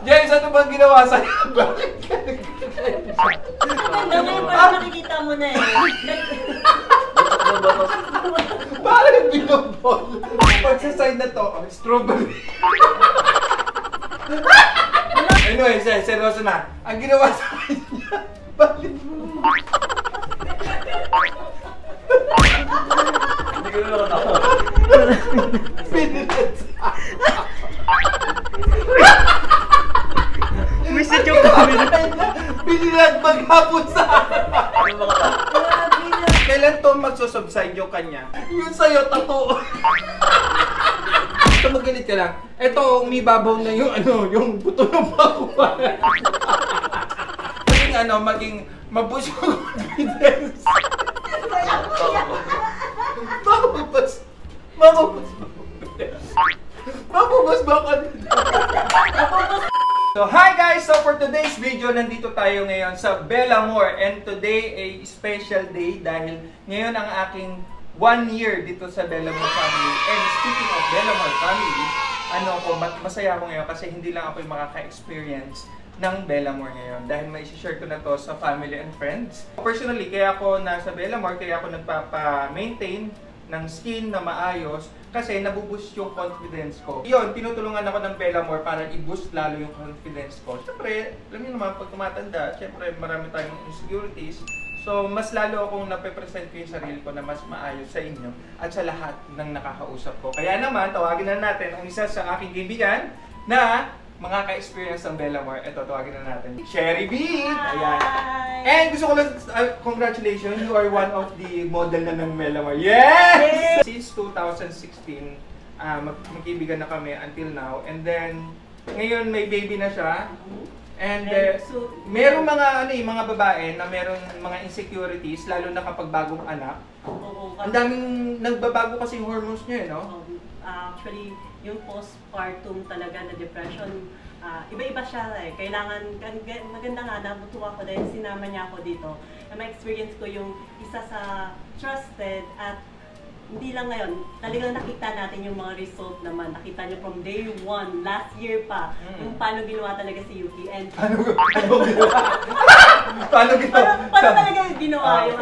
James, ano bang ginawa sa'yo? Bakit ka Ganda mo yung parang nakikita mo na eh. Bakit binobol? Pagsaside na to, strawberry. Anyway, seryoso na. Ang ginawa sa kanya, balik mo. Hindi ko na nakatawa. Pinilit sa Visit yung camera. Pinilit maghapon sa Ano ba ka? Kailan to magsusubside yung kanya? Yun sa'yo, tattoo. Ito, magalit ka lang. Ito, umibabaw na yung yung buto ng bakuan. Maging mabus yung confidence. Mabubas ba ka? So, hi guys! So, for today's video, nandito tayo ngayon sa Bellamore. And today, a special day dahil ngayon ang aking 1 year dito sa Bellamore family. And speaking of Bellamore family, masaya ako ngayon kasi hindi lang ako yung makaka-experience ng Bellamore ngayon. Dahil may share ko na to sa family and friends. Personally, kaya ako nasa Bellamore, kaya ako nagpapa-maintain ng skin na maayos kasi nabuboost yung confidence ko. Yun, tinutulungan ako ng Bellamore para i-boost lalo yung confidence ko. Siyempre, alam niyo naman, pag tumatanda, siyempre marami tayong insecurities. So, mas lalo akong nape-present ko yung sarili ko na mas maayos sa inyo at sa lahat ng nakakausap ko. Kaya naman, tawagin na natin ang isa sa aking kaibigan na mga ka-experience ng Bellamore. Ito, tawagin na natin. Sherry B! Ayan. And gusto ko lang, congratulations, you are one of the model na ng Bellamore. Yes! Since 2016, magkaibigan na kami until now. And then, ngayon may baby na siya. And merong mga babae na merong mga insecurities, lalo na kapag bagong anak. Ang daming nagbabago kasi yung hormones niya, no? Actually, yung postpartum talaga na depression, iba-iba siya eh. Kailangan, maganda nga, nabutuwa ko dahil sinama niya ako dito. Na ma-experience ko yung isa sa trusted at hindi lang ngayon, talagang nakita natin yung mga result naman. Nakita niyo from day 1, last year pa, yung paano ginawa talaga si Yuki. And Paano talaga ginawa yung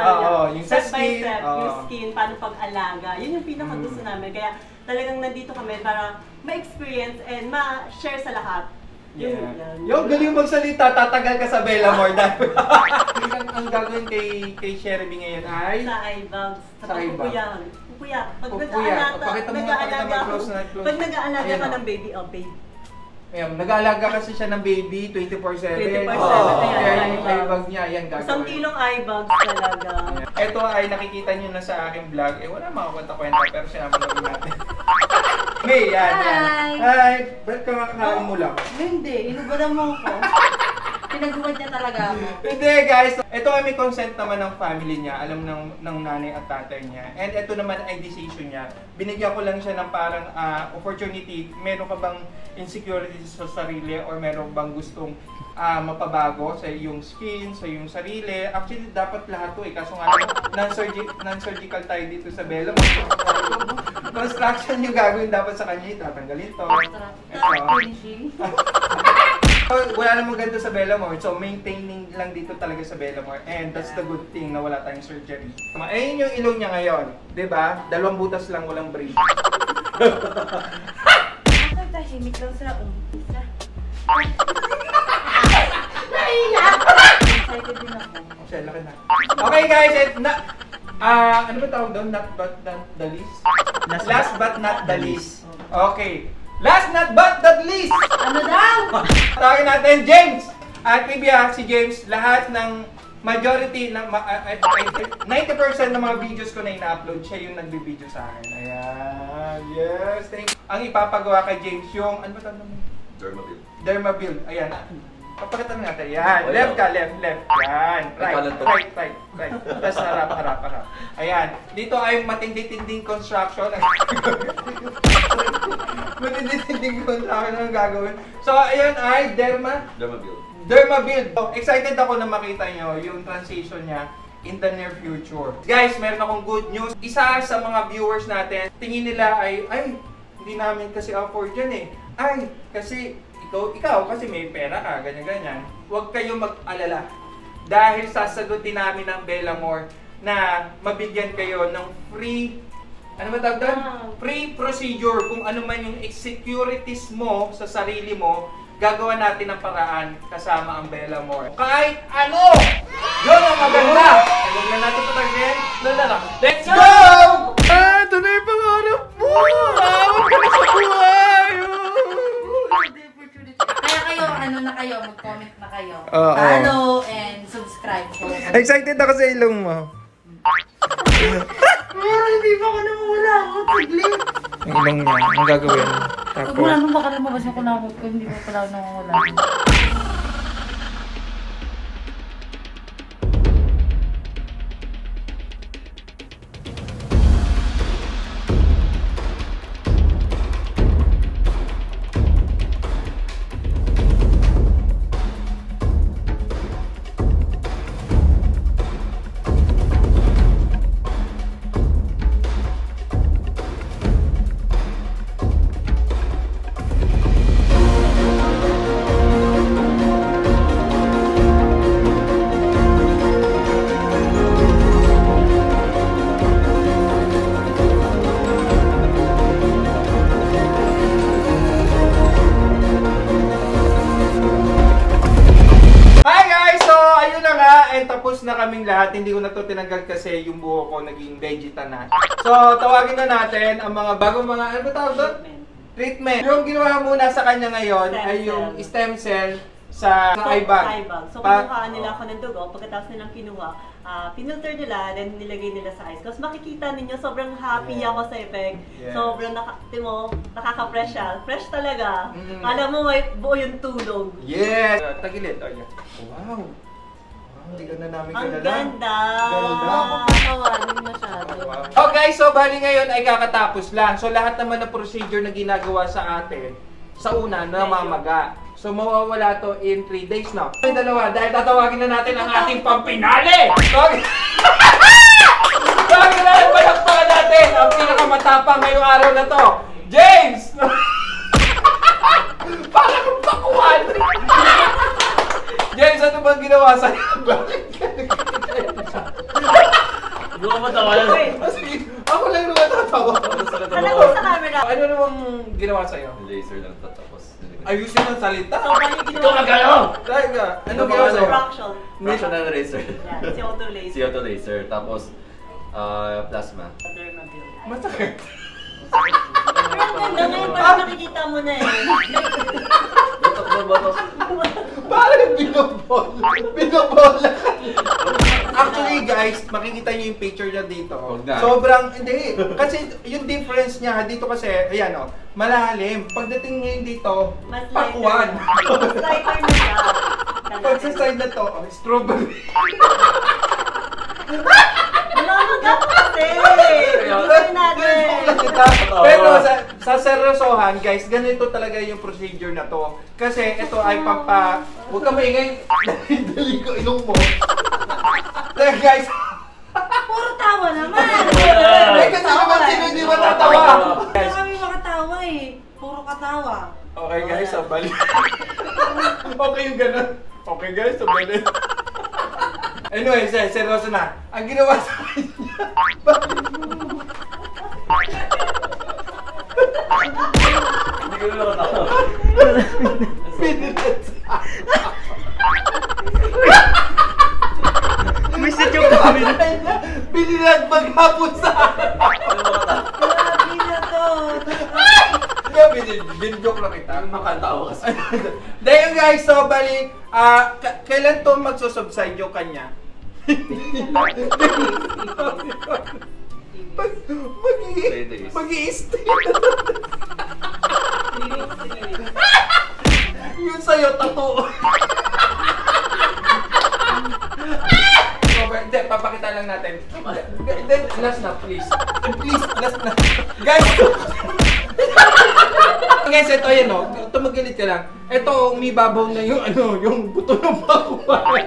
yung step by skin, step, yung skin, paano pag-alaga. Yun yung pinaka gusto namin. Kaya talagang nandito kami para ma-experience and ma-share sa lahat. Yung galing magsalita, tatagal ka sa Bellamore dahil ang gagawin kay Sherry B ngayon ay sa eye bags, sa pagpupuyan. Pag nag-aalaga ka ng baby, baby. Ayan, nag-aalaga kasi siya ng baby 24/7. 24/7. Kaya yung eye bag niya, ayan gagawin. 1 kilong eye bags talaga. Ito ay nakikita niyo na sa aking vlog. Wala mga kwenta-kwenta pero sinama natin. May, yan. Hi! Ba't ka makakain mo lang? Hindi, inubadan mo ako. Pinaguhad niya talaga ako. Hindi guys, ito ay may consent naman ng family niya, alam ng nanay at tatay niya. And ito naman ay decision niya. Binigyan ko lang siya ng parang opportunity. Meron ka bang insecurity sa sarili or meron bang gustong mapabago sa iyong skin, sa iyong sarili? Actually, dapat lahat to eh. Kaso nga non-surgical tayo dito sa Bellamore. Construction yung gagawin dapat sa kanya. Tatanggalin to. Wala namang ganito sa Bellamore, so maintaining lang dito talaga sa Bellamore. And that's the good thing na wala tayong surgery. Ayun yung ilong niya ngayon, diba? 2 butas lang, walang braid. Ako tahimik lang sa umpisa. Naiyak! Excited din ako. Okay, laki na. Okay guys, ano ba tawag doon? Not but not the least? Last but not the least. Okay. Last not but not least! Ano daw? Tawagin natin James! At kaibigan, si James, lahat ng majority, 90% ng mga videos ko na ina-upload, siya yung nagbe-video sa akin. Ayan, yes, thank you. Ang ipapagawa kay James yung, ano ba tawag naman? Dermabuild. Dermabuild, ayan. Papakita mo natin, yan. Left ka, left. Yan, right. Tapos harap. Ayan, dito ay matindi-tinding construction. Matindi-tinding construction ang gagawin. So, ayan ay Dermabuild. Excited ako na makita nyo yung transition niya in the near future. Guys, meron akong good news. Isa sa mga viewers natin, tingin nila ay hindi namin kasi afford yan eh. Kasi ikaw kasi may pera ka, ganyan-ganyan, huwag kayong mag-alala. Dahil sasagutin namin ng Bellamore na mabigyan kayo ng free, ano ba tawag doon? Free procedure kung ano man yung insecurities mo sa sarili mo, gagawa natin ng paraan kasama ang Bellamore. Kahit ano! Yun ang maganda! Huwag na natin patagin. Let's go! Ito na yung pangarap mo! Awag ka na sa buhay! Kaya kayo, ano na kayo, mag-comment na kayo. Oo. Follow and subscribe po. Excited ako sa ilong mo. Hindi pa ako namumula ako. Saglit. Ang ilong niya, ang gagawin. Pag wala nung baka lumabas yung kunakot ko, hindi pa pala ako namumula. Tapos na kaming lahat, hindi ko na to tinanggal kasi yung buho ko naging vegeta na. So, tawagin na natin ang mga bagong mga, ano ba tawag doon? Treatment. Yung ginawa muna sa kanya ngayon ay yung stem cell sa eye bag. So, kinuhaan nila ako ng dugo, pagkatapos nilang kinuha, pinilter nila, then nilagay nila sa eyes. Tapos makikita ninyo, sobrang happy ako sa effect. Yeah. Sobrang nakaka-fresh siya. Fresh talaga. Alam mo, may buo yung tulog. Yes! Tagilid. Wow! Hindi ka na namin Ang kilala. ganda! Ganda. Patawanin masyado. Oh guys, so bali ngayon ay kakatapos lang. So lahat naman ng procedure na ginagawa sa atin, sa una, namamaga. So mawawala to in 3 days na. Yung dalawa, dahil tatawagin na natin ang ating pampinali! Tawagin na natin, palakpakan natin ang pinakamatapang ngayong araw na to. James! Parang kang pakuhan! James, ano bang ginawa sa'yo? Bakit ka nagkikita? Hindi ko matawa yan. Ako lang naman tatawa. Alam mo sa camera. Ano namang ginawa sa'yo? Laser lang to, tapos Ayusin ang salita. So, bali ito ginawa ka kayo! Talaga, ano Ito ginawa ba, sa'yo? fraction. Fraction ng laser. Yan, CO2 laser. CO2 laser, tapos plasma. Dermabil. Masakit. Pero ang ganda ngayon, parang nakikita mo na eh. Botok na botok. Parang binobola ka. Actually guys, makikita niyo yung picture niya dito. Huwag na. Sobrang, hindi. Kasi yung difference niya, dito kasi, ayan o, malalim. Pagdating ngayon dito, Mas pakuan. Mas lighter na siya. Pag sa side na to, strawberry. Namamaga po kasi! Tingnan natin! Pero sa seryosohan, guys, ganito talaga yung procedure na to. Kasi ito ay huwag ka maingay, dali ko ilong mo. Kaya guys, Puro tawa naman! kasi naman sino hindi matatawa. Kaya kami makatawa eh. Puro katawa. Okay guys, so balik. Okay yung ganun. Okay guys, so balik. Anyway, seryoso na. Ang ginawa sa kanya, Hindi ko na matawa. pinilit sa binilag maghapon sa Grabe na to. Binjoke lang kita. Makatawa kasi. Dahil guys, so balik, kailan to magsusubside yung kanya? Mag-i-stay. Yun sa'yo, tattoo. Hindi, papakita lang natin. Then, last na, please. Please, last na. Guys! Guys, ito yan o. Tumagilid ka lang. Ito, umibabaw na yung yung buto ng pakuan.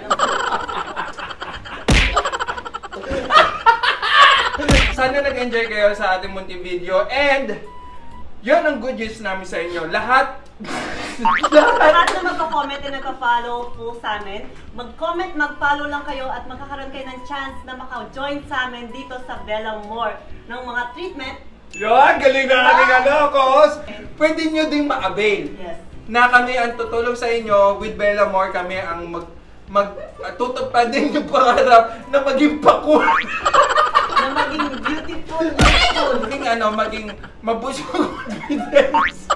Sana nag-enjoy kayo sa ating munting video. And, yun ang good news namin sa inyo. Lahat Lahat na magko-comment at nagka-follow po sa amin. Mag-comment, mag-follow lang kayo at magkakaroon kayo ng chance na maka-join sa amin dito sa Bella More ng mga treatment. Yun, galing na namin cause pwede nyo ding ma-avail. Yes. Na kami ang tutulong sa inyo with Bella More, kami ang tutupadin yung pangarap na maging pakul. Na maging beautiful. Maging mabus yung confidence.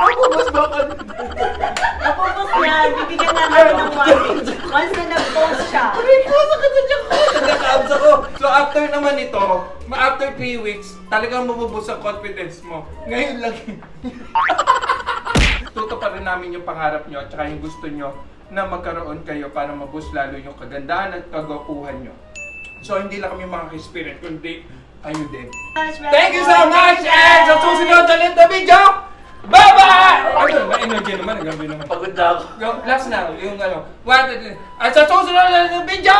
Mamabas ba ka? Napupos yan, bibigyan na namin ng warning. Once na nag-post siya. Nagkakaabs ako. So after naman ito, after 3 weeks, talagang mabubus ang confidence mo. Ngayon lang. Tutuparin namin yung pangarap nyo at saka yung gusto nyo na magkaroon kayo para mabus lalo yung kagandahan at kagwapuhan nyo. So hindi lang kami makaka-experience, kundi kayo din. Thank you so much! And sa susunod ulit na video, bye-bye! Ano, na-energy naman, nagabi naman. Pagod na ako. Last na, yung ano. At sa susunod ulit na video,